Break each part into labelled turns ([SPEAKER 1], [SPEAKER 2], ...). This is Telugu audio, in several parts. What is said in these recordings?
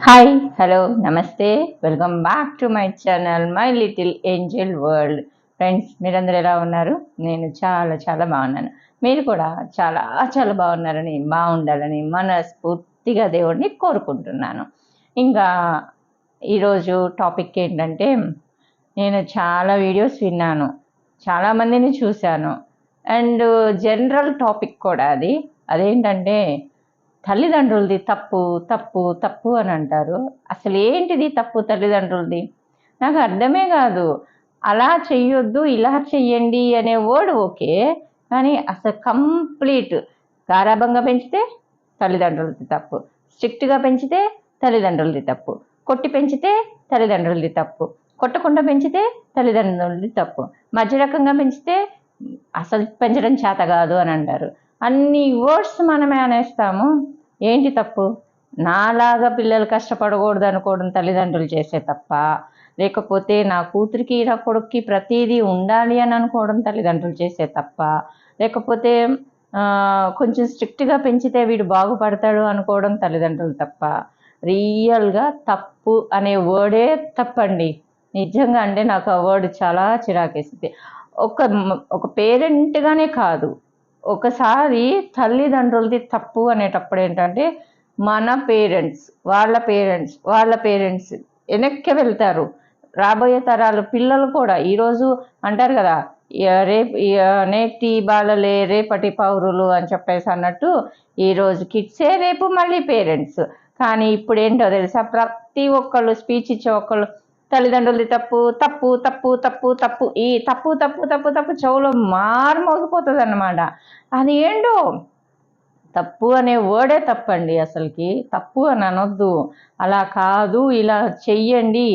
[SPEAKER 1] హాయ్ హలో నమస్తే welcome back to my channel my little Angel world. Friends, మీరందరూ ఎలా ఉన్నారు? నేను చాలా చాలా బాగున్నాను. మీరు కూడా చాలా చాలా బాగుండాలని మనస్ఫూర్తిగా దేవుడిని కోరుకుంటున్నాను. ఇంకా ఈరోజు టాపిక్ ఏంటంటే, నేను చాలా వీడియోస్ విన్నాను, చాలామందిని చూశాను, అండ్ జనరల్ టాపిక్ కూడా అదేంటంటే తల్లిదండ్రులది తప్పు తప్పు తప్పు అని అంటారు. అసలు ఏంటిది తప్పు తల్లిదండ్రులది? నాకు అర్థమే కాదు. అలా చెయ్యొద్దు, ఇలా చెయ్యండి అనే వర్డ్ ఓకే, కానీ అసలు కంప్లీట్ గారాబంగా పెంచితే తల్లిదండ్రులది తప్పు, స్ట్రిక్ట్గా పెంచితే తల్లిదండ్రులది తప్పు, కొట్టి పెంచితే తల్లిదండ్రులది తప్పు, కొట్టకుండా పెంచితే తల్లిదండ్రులది తప్పు, మధ్య రకంగా పెంచితే అసలు పెంచడం చేత కాదు అని అంటారు. అన్ని వర్డ్స్ మనమే అనేస్తాము. ఏంటి తప్పు? నాలాగా పిల్లలు కష్టపడకూడదు అనుకోవడం తల్లిదండ్రులు చేసే తప్ప, లేకపోతే నా కూతురికి నా కొడుక్కి ప్రతిదీ ఉండాలి అని అనుకోవడం తల్లిదండ్రులు చేసే తప్ప, లేకపోతే కొంచెం స్ట్రిక్ట్గా పెంచితే వీడు బాగుపడతాడు అనుకోవడం తల్లిదండ్రులు తప్ప. రియల్గా తప్పు అనే వర్డే తప్పండి. నిజంగా అంటే నాకు ఆ వర్డ్ చాలా చిరాకేసింది. ఒక పేరెంట్గానే కాదు, ఒకసారి తల్లిదండ్రులది తప్పు అనేటప్పుడు ఏంటంటే, మన పేరెంట్స్ వాళ్ళ పేరెంట్స్ వెనక్కి వెళ్తారు. రాబోయే తరాలు పిల్లలు కూడా ఈరోజు అంటారు కదా, నేటి బాలలే రేపటి పౌరులు అని చెప్పేసి అన్నట్టు, ఈరోజు కిడ్సే రేపు మళ్ళీ పేరెంట్స్. కానీ ఇప్పుడు ఏంటో తెలుసా, ప్రతి ఒక్కళ్ళు స్పీచ్ ఇచ్చే ఒక్కళ్ళు తల్లిదండ్రులది తప్పు తప్పు తప్పు తప్పు తప్పు, ఈ తప్పు తప్పు తప్పు తప్పు చెవులో మోగిపోతుంది అన్నమాట. అది ఏంటో తప్పు అనే వర్డే తప్పండి. అసలుకి తప్పు అని అనొద్దు. అలా కాదు, ఇలా చెయ్యండి,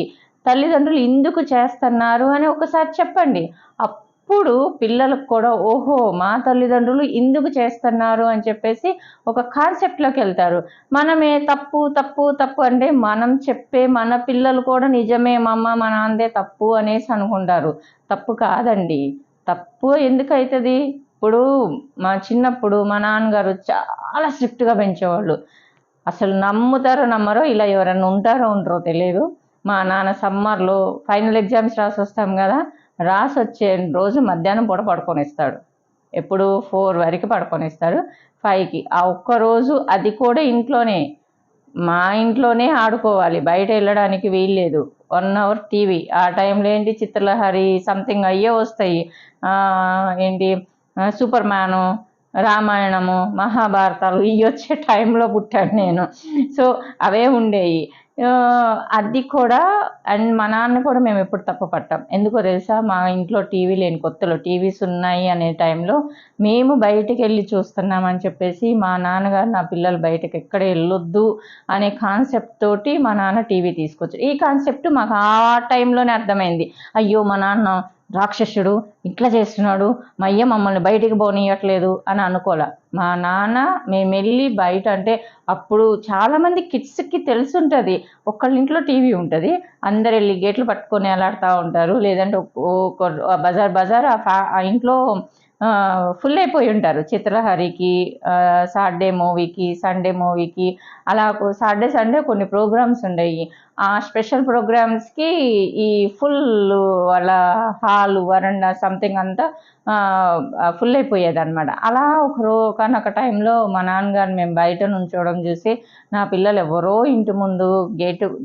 [SPEAKER 1] తల్లిదండ్రులు ఎందుకు చేస్తున్నారు అని ఒకసారి చెప్పండి. అప్పుడు పిల్లలకు కూడా ఓహో మా తల్లిదండ్రులు ఎందుకు చేస్తున్నారు అని చెప్పేసి ఒక కాన్సెప్ట్లోకి వెళ్తారు. మనమే తప్పు తప్పు తప్పు అంటే మనం చెప్పే మన పిల్లలు కూడా నిజమే మా అమ్మ మా నాన్నదే తప్పు అనేసి అనుకుంటారు. తప్పు కాదండి. తప్పు ఎందుకు అవుతుంది? ఇప్పుడు మా చిన్నప్పుడు మా నాన్నగారు చాలా స్ట్రిక్ట్గా పెంచేవాళ్ళు. అసలు నమ్ముతారో నమ్మరో, ఇలా ఎవరన్నా ఉంటారో ఉండరో తెలియదు, మా నాన్న సమ్మర్లో ఫైనల్ ఎగ్జామ్స్ రాసి వస్తాం కదా, రాసి వచ్చే రోజు మధ్యాహ్నం పూట పడుకొనిస్తాడు. ఎప్పుడు 4 వరకు పడుకొనిస్తారు, 5కి. ఆ ఒక్కరోజు అది కూడా ఇంట్లోనే, మా ఇంట్లోనే ఆడుకోవాలి, బయట వెళ్ళడానికి వీల్లేదు. 1 అవర్ టీవీ. ఆ టైంలో ఏంటి, చిత్రలహరి సంథింగ్ అయ్యే వస్తాయి. ఏంటి సూపర్ మ్యాను, రామాయణము, మహాభారతాలు ఇవి వచ్చే టైంలో పుట్టాను నేను. సో అవే ఉండేవి. అది కూడా. అండ్ మా నాన్న కూడా మేము ఎప్పుడు తప్పు పట్టాం. ఎందుకో తెలుసా, మా ఇంట్లో టీవీ లేని కొత్తలో టీవీస్ ఉన్నాయి అనే టైంలో మేము బయటికి వెళ్ళి చూస్తున్నామని చెప్పేసి మా నాన్నగారు నా పిల్లలు బయటకు ఎక్కడ వెళ్ళొద్దు అనే కాన్సెప్ట్ తోటి మా నాన్న టీవీ తీసుకొచ్చారు. ఈ కాన్సెప్ట్ మాకు ఆ టైంలోనే అర్థమైంది. అయ్యో మా నాన్న రాక్షసుడు, ఇట్లా చేస్తున్నాడు, మా అయ్య మమ్మల్ని బయటికి పోనీయట్లేదు అని అనుకోలే. మా నాన్న మేము వెళ్ళి బయట, అంటే అప్పుడు చాలామంది కిడ్స్కి తెలుసుంటుంది, ఒకళ్ళ ఇంట్లో టీవీ ఉంటుంది, అందరు వెళ్ళి గేట్లు పట్టుకొని అలాడుతూ ఉంటారు, లేదంటే బజార్ ఆ ఇంట్లో ఫుల్ అయిపోయి ఉంటారు. చిత్రలహరికి, సాటర్డే మూవీకి, సండే మూవీకి, అలా సాటర్డే సండే కొన్ని ప్రోగ్రామ్స్ ఉండేవి. ఆ స్పెషల్ ప్రోగ్రామ్స్కి ఈ ఫుల్ వాళ్ళ హాల్ వరండా సంథింగ్ అంతా ఫుల్ అయిపోయేది అనమాట. అలా ఒకనొక టైంలో మా నాన్నగారు మేము బయట నుంచోవడం చూసి, నా పిల్లలు ఎవరో ఇంటి ముందు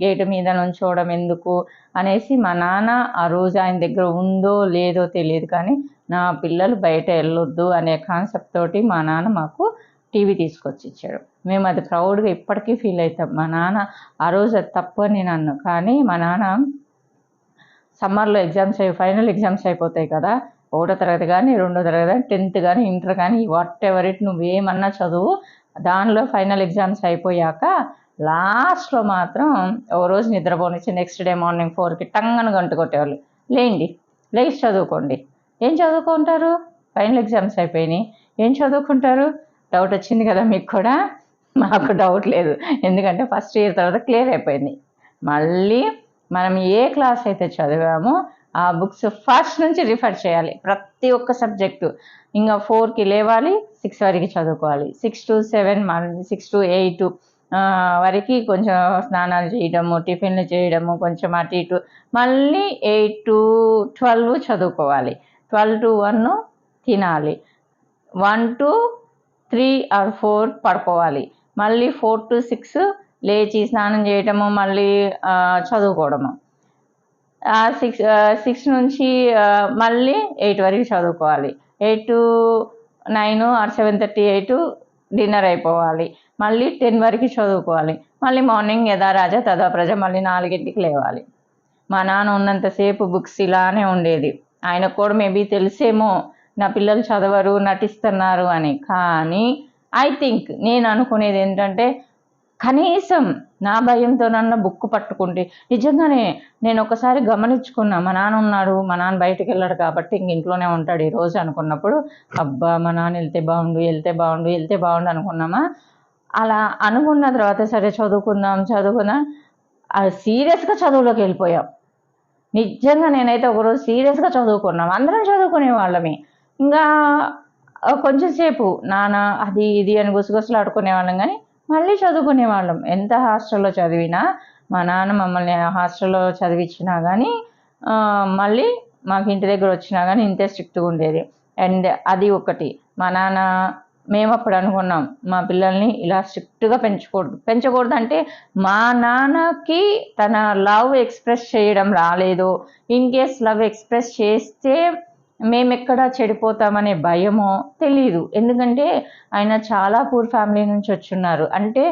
[SPEAKER 1] గేటు మీద నుంచోవడం ఎందుకు అనేసి మా నాన్న ఆ రోజు ఆయన దగ్గర ఉందో లేదో తెలియదు, కానీ నా పిల్లలు బయట వెళ్ళొద్దు అనే కాన్సెప్ట్ తోటి మా నాన్న మాకు టీవీ తీసుకొచ్చి ఇచ్చాడు. మేము అది ప్రౌడ్గా ఇప్పటికీ ఫీల్ అవుతాం. మా నాన్న ఆ రోజు అది తప్పు అని నేను అన్నాను, కానీ మా నాన్న సమ్మర్లో ఫైనల్ ఎగ్జామ్స్ అయిపోతాయి కదా, 1వ తరగతి కానీ 2వ తరగతి కానీ 10th కానీ ఇంటర్ కానీ వాట్ ఎవర్ ఇట్, నువ్వేమన్నా చదువు, దానిలో ఫైనల్ ఎగ్జామ్స్ అయిపోయాక లాస్ట్లో మాత్రం ఓ రోజు నిద్రపోనిచ్చి నెక్స్ట్ డే మార్నింగ్ 4కి టంగన గంట కొట్టేవాళ్ళు. లేచి చదువుకోండి. ఏం చదువుకుంటారు? ఫైనల్ ఎగ్జామ్స్ అయిపోయినాయి, ఏం చదువుకుంటారు? డౌట్ వచ్చింది కదా మీకు కూడా? మాకు డౌట్ లేదు, ఎందుకంటే ఫస్ట్ ఇయర్ తర్వాత క్లియర్ అయిపోయింది. మళ్ళీ మనం ఏ క్లాస్ అయితే చదివామో ఆ బుక్స్ ఫస్ట్ నుంచి రిఫర్ చేయాలి, ప్రతి ఒక్క సబ్జెక్టు. ఇంకా 4కి లేవాలి, 6 వరకు చదువుకోవాలి, 6 to 7 మళ్ళీ 6 to 8 వరకు కొంచెం స్నానాలు చేయడము, టిఫిన్లు చేయడము, కొంచెం అటు ఇటు, మళ్ళీ 8 to 12 చదువుకోవాలి, 12 to 1 తినాలి, 1 to 3 or 4 పడుకోవాలి, మళ్ళీ 4 to 6 లేచి స్నానం చేయటము, మళ్ళీ చదువుకోవడము, 6 నుంచి మళ్ళీ 8 వరకు చదువుకోవాలి, 8 to 9 or 7:30 8 డిన్నర్ అయిపోవాలి, మళ్ళీ 10 వరకు చదువుకోవాలి, మళ్ళీ మార్నింగ్ యథా రాజా తదా ప్రజ, మళ్ళీ 4ంటికి లేవాలి. మా నాన్న ఉన్నంతసేపు బుక్స్ ఇలానే ఉండేది. ఆయనకు కూడా మేబీ తెలిసేమో నా పిల్లలు చదవరు, నటిస్తున్నారు అని. కానీ ఐ థింక్ నేను అనుకునేది ఏంటంటే, కనీసం నా భయంతోనన్నా బుక్ పట్టుకుంటే, నిజంగానే నేను ఒకసారి గమనించుకున్నా, మా నాన్న ఉన్నాడు, మా నాన్న బయటకు వెళ్ళాడు కాబట్టి ఇంక ఇంట్లోనే ఉంటాడు ఈరోజు అనుకున్నప్పుడు, అబ్బా మా నాన్న వెళ్తే బాగుండు అనుకున్నామా. అలా అనుకున్న తర్వాత సరే చదువుకుందాం సీరియస్గా చదువులోకి వెళ్ళిపోయాం. నిజంగా నేనైతే ఒకరోజు సీరియస్గా చదువుకున్నాం, అందరం చదువుకునే వాళ్ళమే. ఇంకా కొంచెం సేపు నాన్న అది ఇది అని గుసగుసలు ఆడుకునే వాళ్ళం, కానీ మళ్ళీ చదువుకునే వాళ్ళం. ఎంత హాస్టల్లో చదివినా, మా నాన్న మమ్మల్ని హాస్టల్లో చదివించినా కానీ మళ్ళీ మాకు ఇంటి దగ్గర వచ్చినా కానీ ఇంతే స్ట్రిక్ట్గా ఉండేది. అండ్ అది ఒకటి, మా నాన్న మేము అప్పుడు అనుకున్నాం, మా పిల్లల్ని ఇలా స్ట్రిక్ట్గా పెంచకూడదు అంటే, మా నాన్నకి తన లవ్ ఎక్స్ప్రెస్ చేయడం రాలేదు, ఇన్ కేస్ లవ్ ఎక్స్ప్రెస్ చేస్తే మేమెక్కడ చెడిపోతామనే భయమో తెలీదు. ఎందుకంటే ఆయన చాలా పూర్ ఫ్యామిలీ నుంచి వచ్చున్నారు. అంటే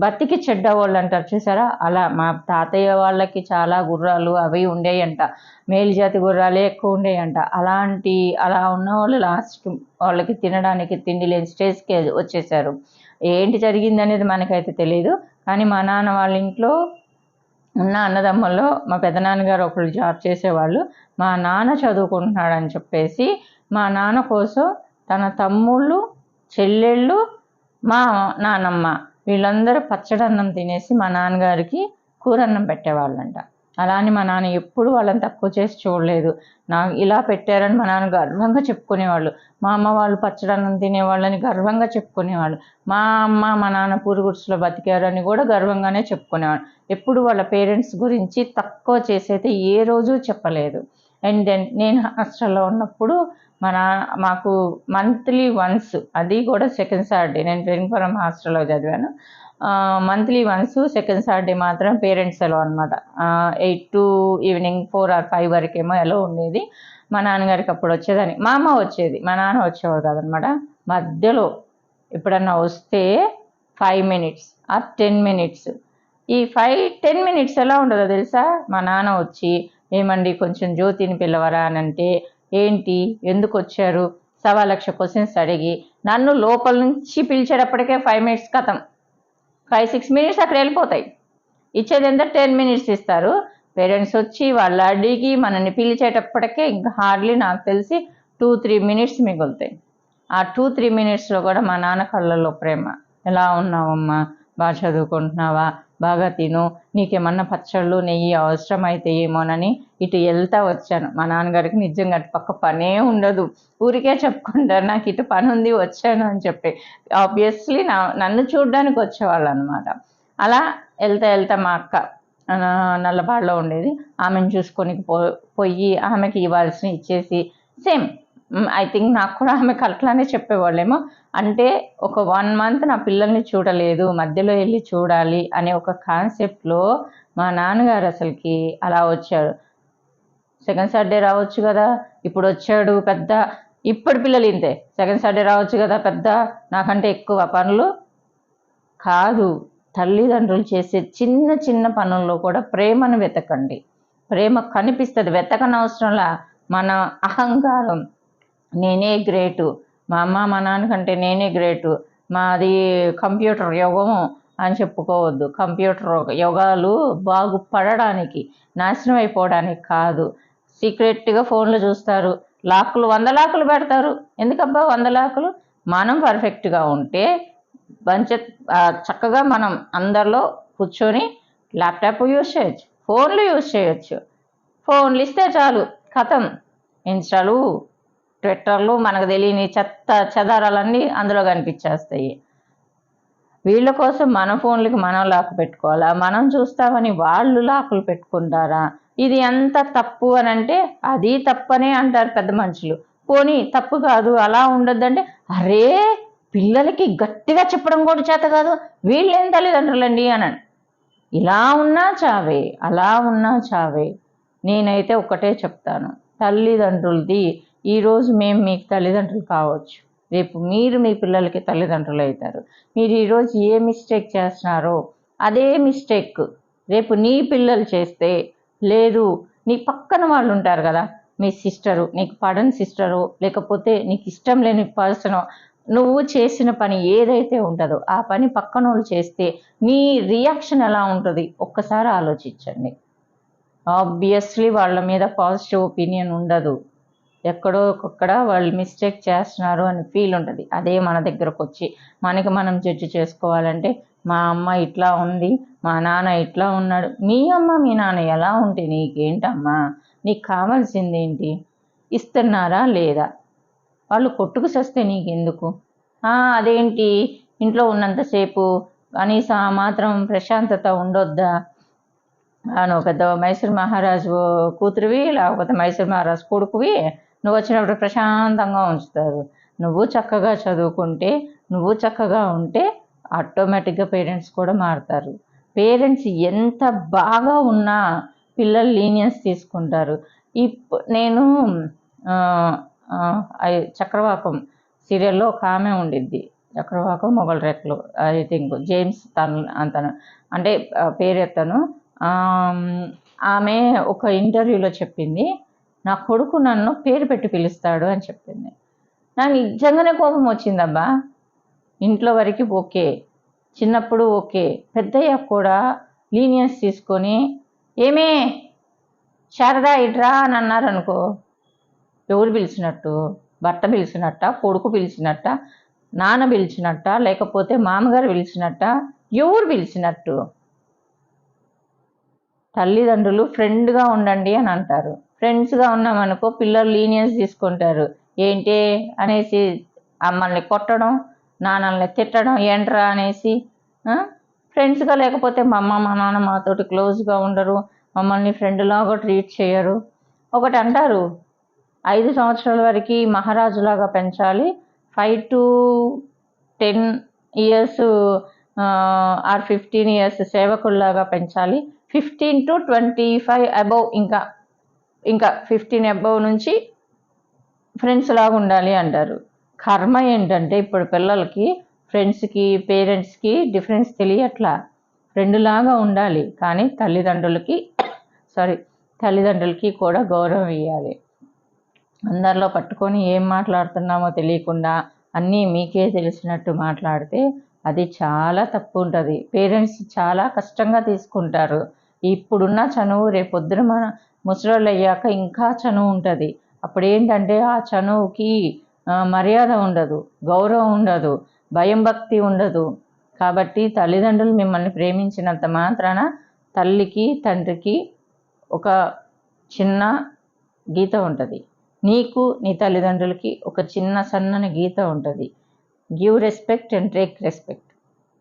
[SPEAKER 1] బతికి చెడ్డవాళ్ళు అంటారు చూసారా, అలా మా తాతయ్య వాళ్ళకి చాలా గుర్రాలు అవి ఉండేయంట, మేలుజాతి గుర్రాలే ఎక్కువ ఉండేయంట. అలా ఉన్న వాళ్ళు లాస్ట్కి వాళ్ళకి తినడానికి తిండి లేని స్టేజ్కి వచ్చేసారు. ఏంటి జరిగింది అనేది మనకైతే తెలియదు. కానీ మా నాన్న వాళ్ళ ఇంట్లో ఉన్న అన్నదమ్ముల్లో మా పెదనాన్నగారు ఒకళ్ళు జాబ్ చేసేవాళ్ళు. మా నాన్న చదువుకుంటున్నాడని చెప్పేసి మా నాన్న కోసం తన తమ్ముళ్ళు, చెల్లెళ్ళు, మా నాన్నమ్మ వీళ్ళందరూ పచ్చడన్నం తినేసి మా నాన్నగారికి కూరన్నం పెట్టేవాళ్ళంట. అలా అని మా నాన్న ఎప్పుడు వాళ్ళని తక్కువ చేసి చూడలేదు. ఇలా పెట్టారని మా నాన్న గర్వంగా చెప్పుకునేవాళ్ళు. మా అమ్మ వాళ్ళు పచ్చడన్నం తినేవాళ్ళని గర్వంగా చెప్పుకునేవాళ్ళు. మా అమ్మ మా నాన్న పూరుగుడిసెలో బతికారని కూడా గర్వంగానే చెప్పుకునేవాళ్ళు. ఎప్పుడు వాళ్ళ పేరెంట్స్ గురించి తక్కువ చేసైతే ఏ రోజు చెప్పలేదు. అండ్ దెన్ నేను హాస్టల్లో ఉన్నప్పుడు మాకు మంత్లీ వన్స్, అది కూడా సెకండ్ సాటర్డే, నేను ట్రైనింగ్పురం హాస్టల్లో చదివాను, మంత్లీ వన్స్ సెకండ్ సాటర్డే మాత్రం పేరెంట్స్ సెలవు అనమాట. 8 to ఈవినింగ్ 4 or 5 వరకేమో ఎలా ఉండేది. మా నాన్నగారికి అప్పుడు వచ్చేదాన్ని, మా అమ్మ వచ్చేది, మా నాన్న వచ్చేవాడు కాదనమాట. మధ్యలో ఎప్పుడన్నా వస్తే 5 minutes or 10 minutes, ఈ 5-10 minutes ఎలా ఉండదో తెలుసా. మా నాన్న వచ్చి, ఏమండి కొంచెం జ్యోతిని పిలవరా అని అంటే, ఏంటి ఎందుకు వచ్చారు, 1,00,000 క్వశ్చన్స్ అడిగి నన్ను లోపల నుంచి పిలిచేటప్పటికే 5 minutes కథం, 5-6 minutes అక్కడ వెళ్ళిపోతాయి. ఇచ్చేది ఎంత 10 minutes ఇస్తారు. పేరెంట్స్ వచ్చి వాళ్ళు అడిగి మనల్ని పిలిచేటప్పటికే ఇంకా హార్డ్లీ నాకు తెలిసి 2-3 minutes మిగులుతాయి. ఆ 2-3 minutesలో కూడా మా నాన్న కళ్ళల్లో ప్రేమ, ఎలా ఉన్నావమ్మా, బాగా చదువుకుంటున్నావా, బాగా తిను, నీకేమన్నా పచ్చళ్ళు నెయ్యి అవసరమైతే ఏమోనని ఇటు వెళ్తా వచ్చాను. మా నాన్నగారికి నిజంగా అటు పక్క పనే ఉండదు, ఊరికే చెప్పుకుంటారు నాకు ఇటు పని ఉంది వచ్చాను అని చెప్పి. ఆబ్వియస్లీ నన్ను చూడడానికి వచ్చేవాళ్ళు అనమాట. అలా వెళ్తా మా అక్క నల్లబాడులో ఉండేది, ఆమెను చూసుకొని పోయి ఆమెకి ఇవ్వాల్సిన ఇచ్చేసి, సేమ్ ఐ థింక్ నాకు కూడా ఆమెకు అట్లానే చెప్పేవాళ్ళేమో. అంటే ఒక 1 month నా పిల్లల్ని చూడలేదు, మధ్యలో వెళ్ళి చూడాలి అనే ఒక కాన్సెప్ట్లో మా నాన్నగారు అసలుకి అలా వచ్చారు. సెకండ్ సాటర్డే రావచ్చు కదా, ఇప్పుడు వచ్చాడు పెద్ద, ఇప్పుడు పిల్లలు ఇంతే, సెకండ్ సాటర్డే రావచ్చు కదా పెద్ద, నాకంటే ఎక్కువ పనులు కాదు. తల్లిదండ్రులు చేసే చిన్న చిన్న పనుల్లో కూడా ప్రేమను వెతకండి. ప్రేమ కనిపిస్తుంది, వెతకనవసరంలా. మన అహంకారం, నేనే గ్రేటు, మా అమ్మ మా నాన్న కంటే నేనే గ్రేటు, మాది కంప్యూటర్ యుగము అని చెప్పుకోవద్దు. కంప్యూటర్ యుగాలు బాగుపడడానికి, నాశనం అయిపోవడానికి కాదు. సీక్రెట్గా ఫోన్లు చూస్తారు, లాకులు 100 లాకులు పెడతారు. ఎందుకబ్బా 100 లాకులు? మనం పర్ఫెక్ట్గా ఉంటే చక్కగా మనం అందరిలో కూర్చొని ల్యాప్టాప్ యూజ్ చేయొచ్చు, ఫోన్లు యూజ్ చేయొచ్చు. ఫోన్లు ఇస్తే చాలు, కథం, ఇన్స్టాలు, ట్విట్టర్లు, మనకు తెలియని చెత్త చెదారాలన్నీ అందులో కనిపించేస్తాయి. వీళ్ళ కోసం మన ఫోన్లకి మనం లాక్ పెట్టుకోవాలా, మనం చూస్తామని వాళ్ళు లాకులు పెట్టుకుంటారా? ఇది ఎంత తప్పు అని అంటే అది తప్పనే అంటారు పెద్ద మనుషులు. పోనీ తప్పు కాదు అలా ఉండొద్దంటే, అరే పిల్లలకి గట్టిగా చెప్పడం కూడా చేత కాదు, వీళ్ళేం తల్లిదండ్రులండి అని. ఇలా ఉన్నా చావే, అలా ఉన్నా చావే. నేనైతే ఒకటే చెప్తాను, తల్లిదండ్రులది ఈరోజు మేము మీకు తల్లిదండ్రులు కావచ్చు, రేపు మీరు మీ పిల్లలకి తల్లిదండ్రులు అవుతారు. మీరు ఈరోజు ఏ మిస్టేక్ చేస్తున్నారో అదే మిస్టేక్ రేపు నీ పిల్లలు చేస్తే, లేదు నీ పక్కన వాళ్ళు ఉంటారు కదా, మీ సిస్టరు, నీకు పడని సిస్టరు, లేకపోతే నీకు ఇష్టం లేని పర్సన్, నువ్వు చేసిన పని ఏదైతే ఉంటుందో ఆ పని పక్కన వాళ్ళు చేస్తే నీ రియాక్షన్ ఎలా ఉంటుంది ఒక్కసారి ఆలోచించండి. ఆబ్వియస్లీ వాళ్ళ మీద పాజిటివ్ ఒపీనియన్ ఉండదు, ఎక్కడో ఒక్కడ వాళ్ళు మిస్టేక్ చేస్తున్నారు అని ఫీల్ ఉంటుంది. అదే మన దగ్గరకు వచ్చి మనకి మనం జడ్జి చేసుకోవాలంటే, మా అమ్మ ఇట్లా ఉంది, మా నాన్న ఇట్లా ఉన్నాడు. మీ అమ్మ మీ నాన్న ఎలా ఉంటే నీకేంటమ్మా? నీకు కావాల్సింది ఏంటి? ఇస్తున్నారా లేదా? వాళ్ళు కొట్టుకు చేస్తే నీకెందుకు? అదేంటి ఇంట్లో ఉన్నంతసేపు కనీసం ఆ మాత్రం ప్రశాంతత ఉండొద్దా? నువ్వు పెద్ద మైసూర్ మహారాజు కూతురివి, లేకపోతే మైసూర్ మహారాజు కొడుకువి, నువ్వు వచ్చినప్పుడు ప్రశాంతంగా ఉంచుతారు. నువ్వు చక్కగా చదువుకుంటే, నువ్వు చక్కగా ఉంటే ఆటోమేటిక్గా పేరెంట్స్ కూడా మారుతారు. పేరెంట్స్ ఎంత బాగా ఉన్నా పిల్లలు లీనియన్స్ తీసుకుంటారు. నేను చక్రవాకం సీరియల్లో ఒక ఆమె ఉండిద్ది, చక్రవాకం మొగల్ రేకులు, ఐ థింక్ జేమ్స్ తను అంటే పేరెత్తను. ఆమె ఒక ఇంటర్వ్యూలో చెప్పింది, నా కొడుకు నన్ను పేరు పెట్టి పిలుస్తాడు అని చెప్పింది. నాకు నిజంగానే కోపం వచ్చిందబ్బా. ఇంట్లో వరకు ఓకే, చిన్నప్పుడు ఓకే, పెద్దయ్యాక కూడా లీనియన్స్ తీసుకొని ఏమే శారదా ఇట్రా అని అన్నారనుకో, ఎవరు పిలిచినట్టు? భర్త పిలిచినట్ట, కొడుకు పిలిచినట్ట, నాన్న పిలిచినట్ట, లేకపోతే మామగారు పిలిచినట్ట, ఎవరు పిలిచినట్టు? తల్లిదండ్రులు ఫ్రెండ్గా ఉండండి అని అంటారు. ఫ్రెండ్స్గా ఉన్నామనుకో పిల్లలు లీనియన్స్ తీసుకుంటారు. ఏంటి అనేసి అమ్మల్ని కొట్టడం, నాన్నల్ని తిట్టడం, ఏంట్రా అనేసి. ఫ్రెండ్స్గా లేకపోతే మా అమ్మ మా నాన్న మాతోటి క్లోజ్గా ఉండరు, మమ్మల్ని ఫ్రెండ్లాగా ట్రీట్ చేయరు. ఒకటి అంటారు, 5 సంవత్సరాల వరకు మహారాజులాగా పెంచాలి, 5 to 10 years ఆర్ 15 years సేవకుల్లాగా పెంచాలి, 15 to 25 అబౌవ్ ఇంకా 15 అబౌవ్ నుంచి ఫ్రెండ్స్ లాగా ఉండాలి అంటారు. కర్మ ఏంటంటే ఇప్పుడు పిల్లలకి ఫ్రెండ్స్కి పేరెంట్స్కి డిఫరెన్స్ తెలియట్లా. ఫ్రెండ్లాగా ఉండాలి, కానీ తల్లిదండ్రులకి కూడా గౌరవం ఇవ్వాలి. అందరిలో పట్టుకొని ఏం మాట్లాడుతున్నామో తెలియకుండా అన్నీ మీకే తెలిసినట్టు మాట్లాడితే అది చాలా తప్పు ఉంటుంది. పేరెంట్స్ చాలా కష్టంగా తీసుకుంటారు. ఇప్పుడున్న చనువు రేపొద్దున మన ముసలోళ్ళు అయ్యాక ఇంకా చనువు ఉంటుంది. అప్పుడు ఏంటంటే ఆ చనువుకి మర్యాద ఉండదు, గౌరవం ఉండదు, భయం భక్తి ఉండదు. కాబట్టి తల్లిదండ్రులు మిమ్మల్ని ప్రేమించినంత మాత్రాన తల్లికి తండ్రికి ఒక చిన్న గీత ఉంటుంది, నీకు నీ తల్లిదండ్రులకి ఒక చిన్న సన్నని గీత ఉంటుంది. Give respect and take respect.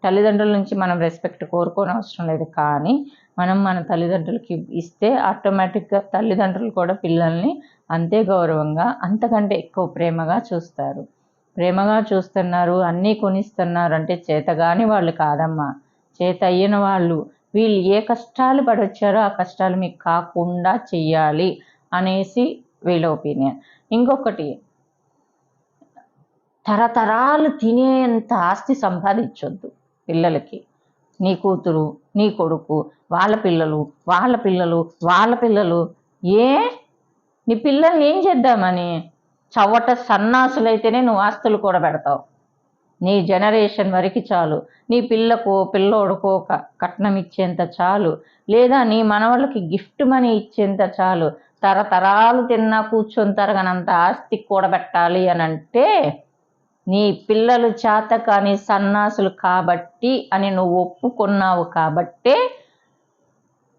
[SPEAKER 1] తల్లిదండ్రుల నుంచి మనం రెస్పెక్ట్ కోరుకోని అవసరం లేదు, కానీ మనం మన తల్లిదండ్రులకి ఇస్తే ఆటోమేటిక్గా తల్లిదండ్రులు కూడా పిల్లల్ని అంతే గౌరవంగా, అంతకంటే ఎక్కువ ప్రేమగా చూస్తారు. ప్రేమగా చూస్తున్నారు, అన్నీ కొనిస్తున్నారు అంటే చేతగాని వాళ్ళు కాదమ్మా, చేత అయిన వాళ్ళు. వీళ్ళు ఏ కష్టాలు పడొచ్చారో ఆ కష్టాలు మీకు కాకుండా చెయ్యాలి అనేసి వీళ్ళ ఒపీనియన్. ఇంకొకటి, తరతరాలు తినేంత ఆస్తి సంపాదించొద్దు పిల్లలకి. నీ కూతురు, నీ కొడుకు, వాళ్ళ పిల్లలు, వాళ్ళ పిల్లలు, వాళ్ళ పిల్లలు, నీ పిల్లల్ని ఏం చేద్దామని? చవట సన్నాసులైతేనే నువ్వు ఆస్తులు కూడా పెడతావు. నీ జనరేషన్ వరకు చాలు, నీ పిల్లోడుకో కట్నం ఇచ్చేంత చాలు, లేదా నీ మనవాళ్ళకి గిఫ్ట్ మనీ ఇచ్చేంత చాలు. తరతరాలు తిన్నా కూర్చొని తరగనంత ఆస్తి కూడబెట్టాలి అని అంటే నీ పిల్లలు చేత కానీ సన్నాసులు కాబట్టి అని నువ్వు ఒప్పుకున్నావు కాబట్టే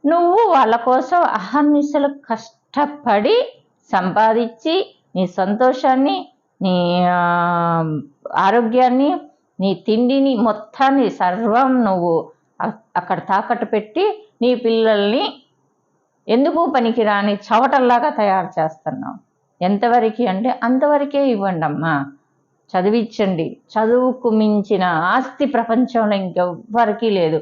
[SPEAKER 1] నువ్వు వాళ్ళ కోసం అహర్నిశలు కష్టపడి సంపాదించి నీ సంతోషాన్ని, నీ ఆరోగ్యాన్ని, నీ తిండిని మొత్తాన్ని సర్వం నువ్వు అక్కడ తాకట్టు పెట్టి నీ పిల్లల్ని ఎందుకు పనికిరాని చవటల్లాగా తయారు చేస్తున్నావు. ఎంతవరకు అంటే అంతవరకే ఇవ్వండి అమ్మా, చదివించండి. చదువుకు మించిన ఆస్తి ప్రపంచంలో ఇంకెవ్వరికీ లేదు.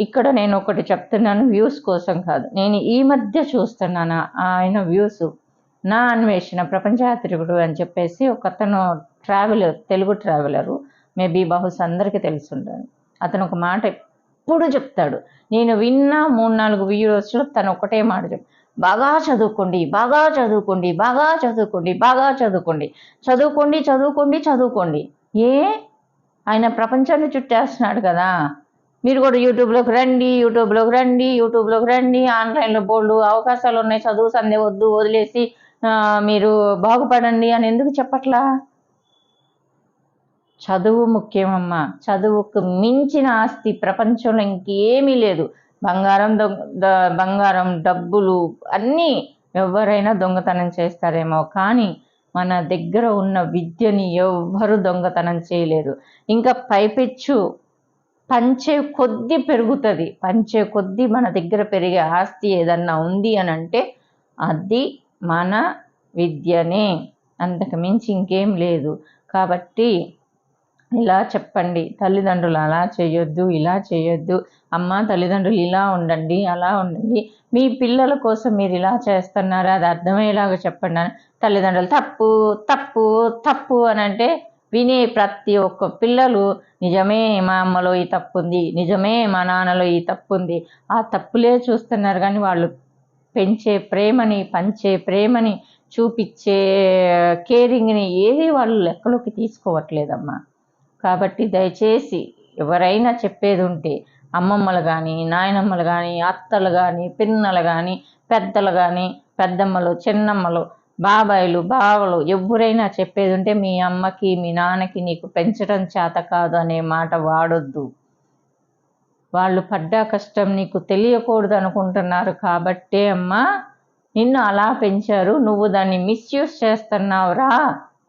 [SPEAKER 1] ఇక్కడ నేను ఒకటి చెప్తున్నాను, వ్యూస్ కోసం కాదు. నేను ఈ మధ్య చూస్తున్నాను ఆయన వ్యూస్. నా అన్వేషణ ప్రపంచయాత్రికుడు అని చెప్పేసి ఒక అతను ట్రావెలర్, తెలుగు ట్రావెలరు, మేబీ బహుశా అందరికీ తెలుసుంటాడు. అతను ఒక మాట ఎప్పుడు చెప్తాడు, నేను విన్న 3-4 వీడియోస్లో తను ఒకటే మాట బాగా చదువుకోండి, బాగా చదువుకోండి, బాగా చదువుకోండి, బాగా చదువుకోండి, చదువుకోండి, చదువుకోండి, చదువుకోండి. ఆయన ప్రపంచాన్ని చుట్టేస్తున్నాడు కదా. మీరు కూడా యూట్యూబ్లోకి రండి, యూట్యూబ్లోకి రండి, యూట్యూబ్లోకి రండి. ఆన్లైన్లో బోల్డు అవకాశాలు ఉన్నాయి, చదువు సందే వద్దు, వదిలేసి మీరు బాగుపడండి అని ఎందుకు చెప్పట్లా? చదువు ముఖ్యమమ్మా. చదువుకు మించిన ఆస్తి ప్రపంచంలో ఇంకేమీ లేదు. బంగారం, డబ్బులు అన్నీ ఎవరైనా దొంగతనం చేస్తారేమో, కానీ మన దగ్గర ఉన్న విద్యని ఎవ్వరు దొంగతనం చేయలేరు. ఇంకా పైపెచ్చు పంచే కొద్దీ పెరుగుతుంది. పంచే కొద్దీ మన దగ్గర పెరిగే ఆస్తి ఏదన్నా ఉంది అని అంటే అది మన విద్యనే, అంతకు మించి ఇంకేం లేదు. కాబట్టి ఇలా చెప్పండి, తల్లిదండ్రులు అలా చేయొద్దు, ఇలా చేయొద్దు, అమ్మ తల్లిదండ్రులు ఇలా ఉండండి, అలా ఉండండి, మీ పిల్లల కోసం మీరు ఇలా చేస్తున్నారు, అది అర్థమయ్యేలాగా చెప్పండి అని తల్లిదండ్రులు తప్పు తప్పు తప్పు అని అంటే వినే ప్రతి ఒక్క పిల్లలు నిజమే మా అమ్మలో ఈ తప్పు ఉంది, నిజమే మా నాన్నలో ఈ తప్పు ఉంది, ఆ తప్పులే చూస్తున్నారు. కానీ వాళ్ళు పెంచే ప్రేమని, పంచే ప్రేమని, చూపించే కేరింగ్ని ఏది వాళ్ళు లెక్కలోకి తీసుకోవట్లేదమ్మా. కాబట్టి దయచేసి ఎవరైనా చెప్పేది ఉంటే అమ్మమ్మలు కానీ, నాయనమ్మలు కానీ, అత్తలు కానీ, పిన్నలు కానీ, పెద్దలు కానీ, పెద్దమ్మలు, చిన్నమ్మలు, బాబాయిలు, బావలు ఎవరైనా చెప్పేది ఉంటే మీ అమ్మకి, మీ నాన్నకి నీకు పెంచడం చేత కాదు అనే మాట వాడొద్దు. వాళ్ళు పడ్డ కష్టం నీకు తెలియకూడదు అనుకుంటున్నారు కాబట్టే అమ్మా నిన్ను అలా పెంచారు, నువ్వు దాన్ని మిస్యూజ్ చేస్తున్నావురా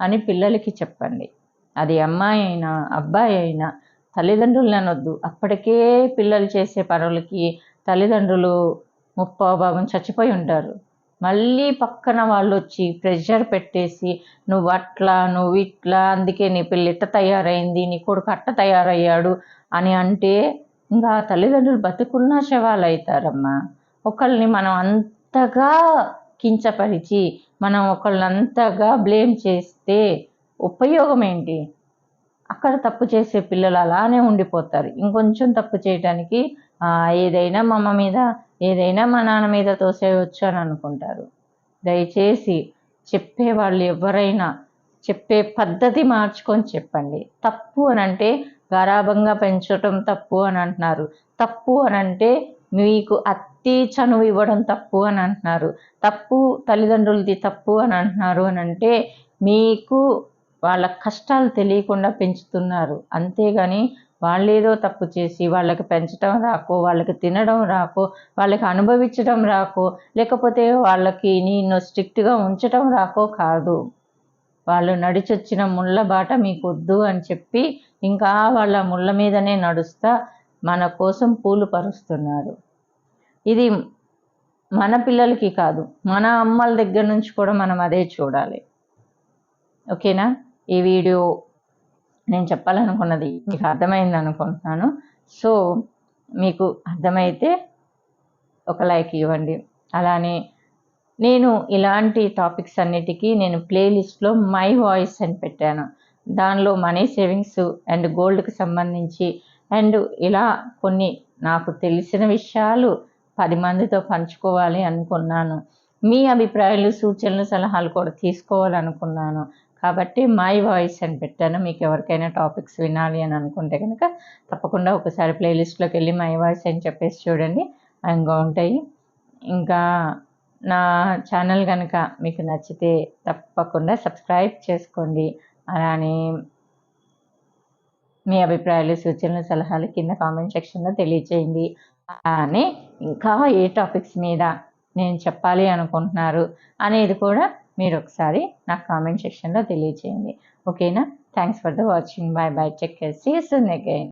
[SPEAKER 1] అని పిల్లలకి చెప్పండి. అది అమ్మాయి అయినా అబ్బాయి అయినా తల్లిదండ్రులను అనొద్దు. అప్పటికే పిల్లలు చేసే పనులకి తల్లిదండ్రులు ముప్పాభాగం చచ్చిపోయి ఉంటారు. మళ్ళీ పక్కన వాళ్ళు వచ్చి ప్రెషర్ పెట్టేసి నువ్వు అట్లా, నువ్వు ఇట్లా, అందుకే నీ పిల్ల ఇట్ట తయారైంది, నీ కొడుకు అట్ట తయారయ్యాడు అని అంటే ఇంకా తల్లిదండ్రులు బతుకున్న శవాలు అవుతారమ్మా. ఒకళ్ళని మనం అంతగా కించపరిచి మనం ఒకళ్ళంతగా బ్లేమ్ చేస్తే ఉపయోగం ఏంటి? అక్కడ తప్పు చేసే పిల్లలు అలానే ఉండిపోతారు. ఇంకొంచెం తప్పు చేయడానికి ఏదైనా మా అమ్మ మీద, ఏదైనా మా నాన్న మీద తోసేయవచ్చు అని అనుకుంటారు. దయచేసి చెప్పేవాళ్ళు ఎవరైనా చెప్పే పద్ధతి మార్చుకొని చెప్పండి. తప్పు అని అంటే గారాబంగా పెంచడం తప్పు అని అంటున్నారు. తప్పు అని అంటే మీకు అతి చనువు ఇవ్వడం తప్పు అని అంటున్నారు. తప్పు తల్లిదండ్రులది తప్పు అని అంటున్నారు అని అంటే మీకు వాళ్ళ కష్టాలు తెలియకుండా పెంచుతున్నారు. అంతేగాని వాళ్ళేదో తప్పు చేసి వాళ్ళకి పెంచడం రాకో, వాళ్ళకి తినడం రాకో, వాళ్ళకి అనుభవించడం రాకో, లేకపోతే వాళ్ళకి నిన్ను స్ట్రిక్ట్గా ఉంచడం రాకో కాదు. వాళ్ళు నడిచొచ్చిన ముళ్ళ బాట మీకు వద్దు అని చెప్పి ఇంకా వాళ్ళ ముళ్ళ మీదనే నడుస్తా మన కోసం పూలు పరుస్తున్నారు. ఇది మన పిల్లలకి కాదు, మన అమ్మల దగ్గర నుంచి కూడా మనం అదే చూడాలి. ఓకేనా? ఈ వీడియో నేను చెప్పాలనుకున్నది మీకు అర్థమైంది అనుకుంటున్నాను. సో మీకు అర్థమైతే ఒక లైక్ ఇవ్వండి. అలానే నేను ఇలాంటి టాపిక్స్ అన్నిటికీ నేను ప్లేలిస్ట్లో మై వాయిస్ అని పెట్టాను. దానిలో మనీ సేవింగ్స్ అండ్ గోల్డ్కి సంబంధించి అండ్ ఇలా కొన్ని నాకు తెలిసిన విషయాలు 10 మందితో పంచుకోవాలి అనుకున్నాను. మీ అభిప్రాయాలు, సూచనలు, సలహాలు కూడా తీసుకోవాలనుకున్నాను. కాబట్టి మై వాయిస్ అని పెట్టాను. మీకు ఎవరికైనా టాపిక్స్ వినాలి అని అనుకుంటే కనుక తప్పకుండా ఒకసారి ప్లేలిస్ట్లోకి వెళ్ళి మై వాయిస్ అని చెప్పేసి చూడండి, ఇంకా ఉంటాయి. ఇంకా నా ఛానల్ కనుక మీకు నచ్చితే తప్పకుండా సబ్స్క్రైబ్ చేసుకోండి. అలానే మీ అభిప్రాయాలు, సూచనలు, సలహాలు కింద కామెంట్ సెక్షన్లో తెలియచేయండి. అలానే ఇంకా ఏ టాపిక్స్ మీద నేను చెప్పాలి అనుకుంటున్నారు అనేది కూడా మీరు ఒకసారి నాకు కామెంట్ సెక్షన్లో తెలియచేయండి. ఓకేనా? Thanks for the watching. Bye bye. Take care. See you soon again.